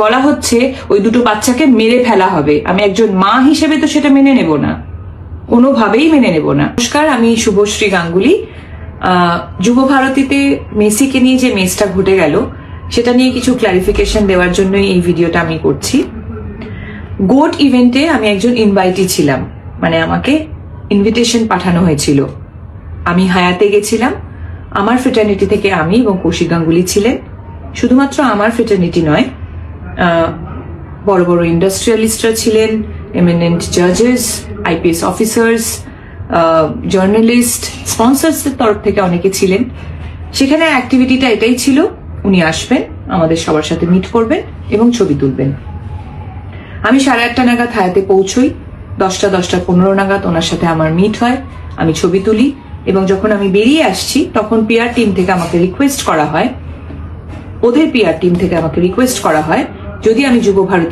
বলা হচ্ছে ওই দুটো বাচ্চাকে মেরে ফেলা হবে। আমি একজন মা হিসেবে তো সেটা মেনে নেব না, কোনোভাবেই মেনে নেব না। নমস্কার, আমি শুভশ্রী গাঙ্গুলি। যুব ভারতীতে মেসিকে নিয়ে যে মেসটা ঘটে গেল সেটা নিয়ে কিছু ক্লারিফিকেশন দেওয়ার জন্যই এই ভিডিওটা আমি করছি। গোট ইভেন্টে আমি একজন ইনভাইটি ছিলাম, মানে আমাকে ইনভিটেশন পাঠানো হয়েছিল। আমি হায়াতে গেছিলাম, আমার ফ্রেটার্নিটি থেকে আমি এবং কৌশিক গাঙ্গুলি ছিলেন। শুধুমাত্র আমার ফ্রেটার্নিটি নয়, বড় বড় ইন্ডাস্ট্রিয়ালিস্টরা ছিলেন, এমিনেন্ট জাজেস, আইপিএস অফিসার্স, জার্নালিস্ট, স্পন্সরসদের তরফ থেকে অনেকে ছিলেন। সেখানে অ্যাক্টিভিটিটা এটাই ছিল, উনি আসবেন, আমাদের সবার সাথে মিট করবেন এবং ছবি তুলবেন। আমি 8:30 নাগাদ হায়াতে পৌঁছই, 10:15 নাগাদ ওনার সাথে আমার মিট হয়, আমি ছবি তুলি এবং যখন আমি বেরিয়ে আসছি তখন পিআর টিম থেকে আমাকে রিকোয়েস্ট করা হয়, ওদের পিআর টিম থেকে আমাকে রিকোয়েস্ট করা হয় যদি আমি যুব ভারতী